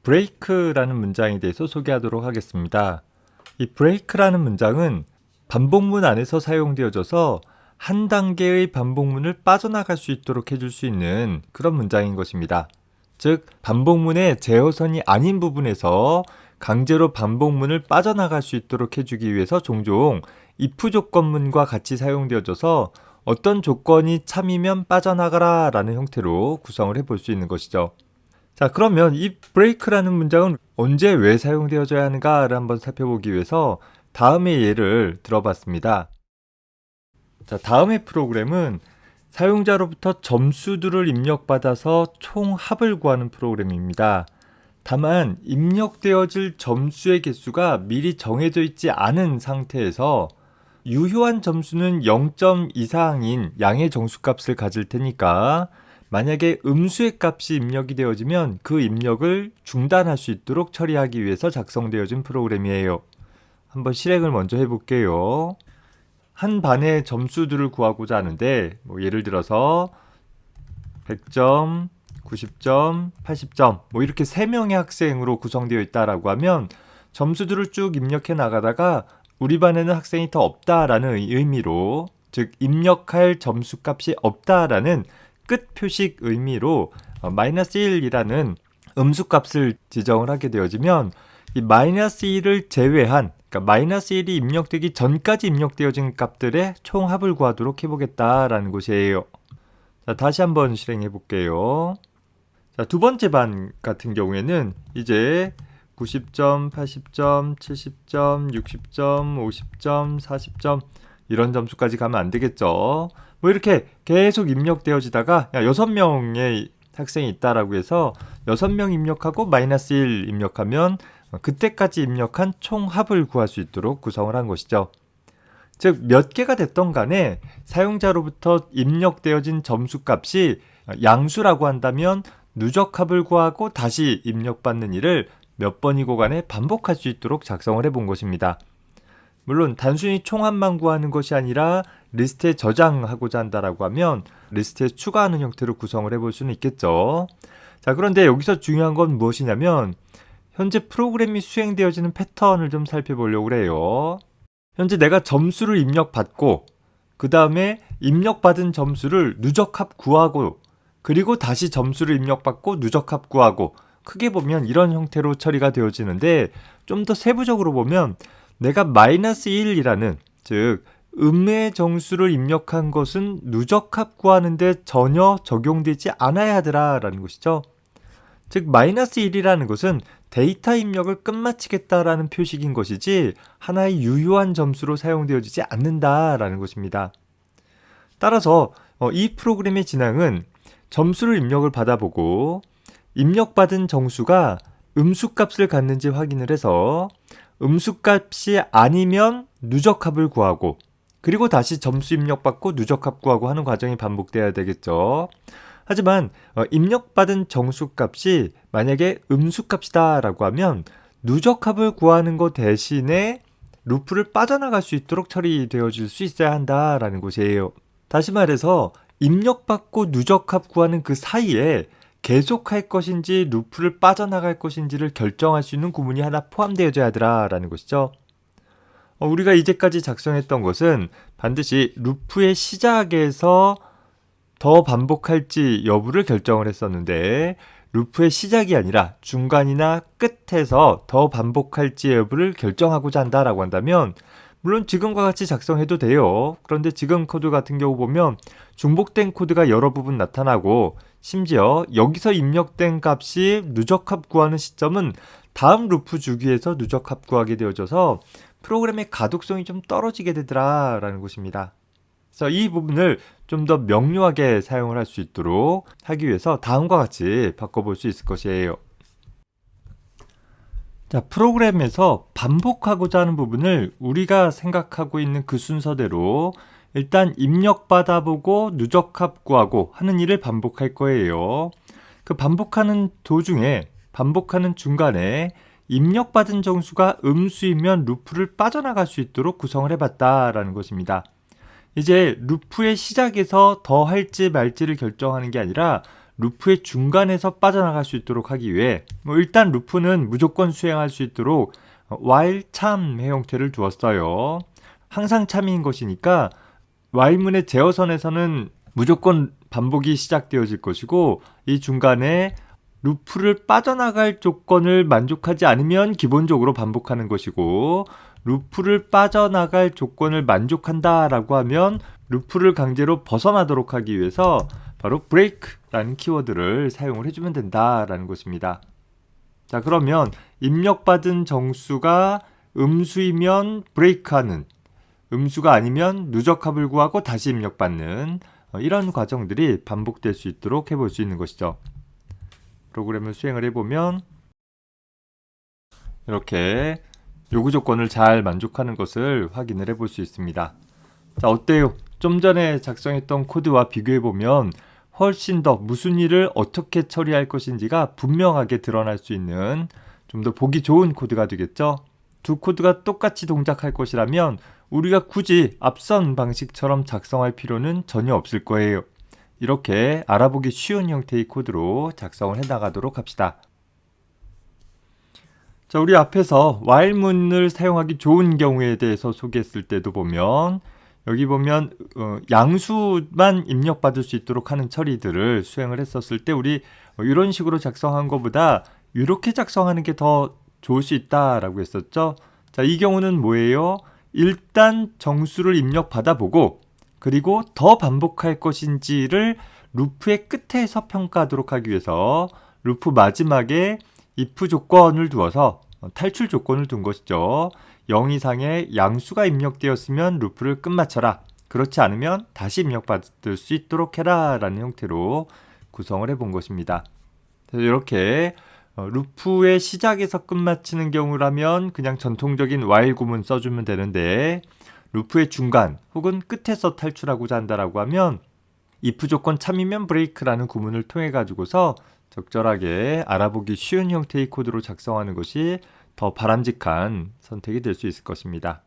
break라는 문장에 대해서 소개하도록 하겠습니다. 이 break라는 문장은 반복문 안에서 사용되어져서 한 단계의 반복문을 빠져나갈 수 있도록 해줄 수 있는 그런 문장인 것입니다. 즉, 반복문의 제어선이 아닌 부분에서 강제로 반복문을 빠져나갈 수 있도록 해주기 위해서 종종 if 조건문과 같이 사용되어져서 어떤 조건이 참이면 빠져나가라 라는 형태로 구성을 해볼 수 있는 것이죠. 자, 그러면 이 break라는 문장은 언제 왜 사용되어져야 하는가를 한번 살펴보기 위해서 다음의 예를 들어봤습니다. 자, 다음의 프로그램은 사용자로부터 점수들을 입력받아서 총 합을 구하는 프로그램입니다. 다만 입력되어질 점수의 개수가 미리 정해져 있지 않은 상태에서 유효한 점수는 0점 이상인 양의 정수값을 가질 테니까 만약에 음수의 값이 입력이 되어지면 그 입력을 중단할 수 있도록 처리하기 위해서 작성되어진 프로그램이에요. 한번 실행을 먼저 해볼게요. 한 반의 점수들을 구하고자 하는데 예를 들어서 100점, 90점, 80점 이렇게 3명의 학생으로 구성되어 있다라고 하면 점수들을 쭉 입력해 나가다가 우리 반에는 학생이 더 없다라는 의미로, 즉 입력할 점수값이 없다라는 끝 표식 의미로 -1이라는 음수값을 지정을 하게 되어지면 이 -1을 제외한, 그러니까 -1이 입력되기 전까지 입력되어진 값들의 총합을 구하도록 해보겠다라는 것이에요. 자, 다시 한번 실행해 볼게요. 자, 두 번째 반 같은 경우에는 이제 90점, 80점, 70점, 60점, 50점, 40점 이런 점수까지 가면 안 되겠죠. 이렇게 계속 입력되어지다가 6명의 학생이 있다라고 해서 6명 입력하고 -1 입력하면 그때까지 입력한 총합을 구할 수 있도록 구성을 한 것이죠. 즉, 몇 개가 됐던 간에 사용자로부터 입력되어진 점수값이 양수라고 한다면 누적합을 구하고 다시 입력받는 일을 몇 번이고 간에 반복할 수 있도록 작성을 해본 것입니다. 물론 단순히 총합만 구하는 것이 아니라 리스트에 저장하고자 한다라고 하면 리스트에 추가하는 형태로 구성을 해볼 수는 있겠죠. 자, 그런데 여기서 중요한 건 무엇이냐면 현재 프로그램이 수행되어지는 패턴을 좀 살펴보려고 해요. 현재 내가 점수를 입력받고 그 다음에 입력받은 점수를 누적합 구하고 그리고 다시 점수를 입력받고 누적합 구하고, 크게 보면 이런 형태로 처리가 되어지는데 좀 더 세부적으로 보면 내가 -1이라는, 즉 음의 정수를 입력한 것은 누적합 구하는데 전혀 적용되지 않아야 하더라라는 것이죠. 즉 -1이라는 것은 데이터 입력을 끝마치겠다라는 표식인 것이지 하나의 유효한 점수로 사용되어지지 않는다라는 것입니다. 따라서 이 프로그램의 진행은 점수를 입력을 받아보고 입력받은 정수가 음수값을 갖는지 확인을 해서 음수값이 아니면 누적합을 구하고 그리고 다시 점수 입력받고 누적합 구하고 하는 과정이 반복돼야 되겠죠. 하지만 입력받은 정수값이 만약에 음수값이다 라고 하면 누적합을 구하는 것 대신에 루프를 빠져나갈 수 있도록 처리되어질 수 있어야 한다라는 것이에요. 다시 말해서 입력받고 누적합 구하는 그 사이에 계속할 것인지 루프를 빠져나갈 것인지를 결정할 수 있는 구문이 하나 포함되어져야 하더라라는 것이죠. 우리가 이제까지 작성했던 것은 반드시 루프의 시작에서 더 반복할지 여부를 결정을 했었는데 루프의 시작이 아니라 중간이나 끝에서 더 반복할지 여부를 결정하고자 한다라고 한다면 물론 지금과 같이 작성해도 돼요. 그런데 지금 코드 같은 경우 보면 중복된 코드가 여러 부분 나타나고 심지어 여기서 입력된 값이 누적합 구하는 시점은 다음 루프 주기에서 누적합 구하게 되어져서 프로그램의 가독성이 좀 떨어지게 되더라라는 것입니다. 그래서 이 부분을 좀 더 명료하게 사용을 할 수 있도록 하기 위해서 다음과 같이 바꿔볼 수 있을 것이에요. 자, 프로그램에서 반복하고자 하는 부분을 우리가 생각하고 있는 그 순서대로 일단 입력받아보고 누적합 구하고 하는 일을 반복할 거예요. 그 반복하는 도중에, 반복하는 중간에 입력받은 정수가 음수이면 루프를 빠져나갈 수 있도록 구성을 해봤다라는 것입니다. 이제 루프의 시작에서 더 할지 말지를 결정하는 게 아니라 루프의 중간에서 빠져나갈 수 있도록 하기 위해 일단 루프는 무조건 수행할 수 있도록 while 참의 형태를 두었어요. 항상 참인 것이니까 while문의 제어선에서는 무조건 반복이 시작되어질 것이고, 이 중간에 루프를 빠져나갈 조건을 만족하지 않으면 기본적으로 반복하는 것이고, 루프를 빠져나갈 조건을 만족한다라고 하면 루프를 강제로 벗어나도록 하기 위해서 바로 break라는 키워드를 사용을 해주면 된다라는 것입니다. 자, 그러면 입력받은 정수가 음수이면 브레이크하는, 음수가 아니면 누적합을 구하고 다시 입력받는 이런 과정들이 반복될 수 있도록 해볼 수 있는 것이죠. 프로그램을 수행을 해보면 이렇게 요구 조건을 잘 만족하는 것을 확인을 해볼 수 있습니다. 자, 어때요? 좀 전에 작성했던 코드와 비교해보면 훨씬 더 무슨 일을 어떻게 처리할 것인지가 분명하게 드러날 수 있는 좀 더 보기 좋은 코드가 되겠죠? 두 코드가 똑같이 동작할 것이라면 우리가 굳이 앞선 방식처럼 작성할 필요는 전혀 없을 거예요. 이렇게 알아보기 쉬운 형태의 코드로 작성을 해나가도록 합시다. 자, 우리 앞에서 while문을 사용하기 좋은 경우에 대해서 소개했을 때도 보면 여기 보면 양수만 입력받을 수 있도록 하는 처리들을 수행을 했었을 때 우리 이런 식으로 작성한 것보다 이렇게 작성하는 게 더 좋을 수 있다라고 했었죠. 자, 이 경우는 뭐예요? 일단 정수를 입력받아보고 그리고 더 반복할 것인지를 루프의 끝에서 평가하도록 하기 위해서 루프 마지막에 if 조건을 두어서 탈출 조건을 둔 것이죠. 0 이상의 양수가 입력되었으면 루프를 끝마쳐라. 그렇지 않으면 다시 입력받을 수 있도록 해라 라는 형태로 구성을 해본 것입니다. 이렇게 루프의 시작에서 끝마치는 경우라면 그냥 전통적인 while 구문 써주면 되는데, 루프의 중간 혹은 끝에서 탈출하고자 한다라고 하면 if 조건 참이면 break라는 구문을 통해 가지고서 적절하게 알아보기 쉬운 형태의 코드로 작성하는 것이 더 바람직한 선택이 될 수 있을 것입니다.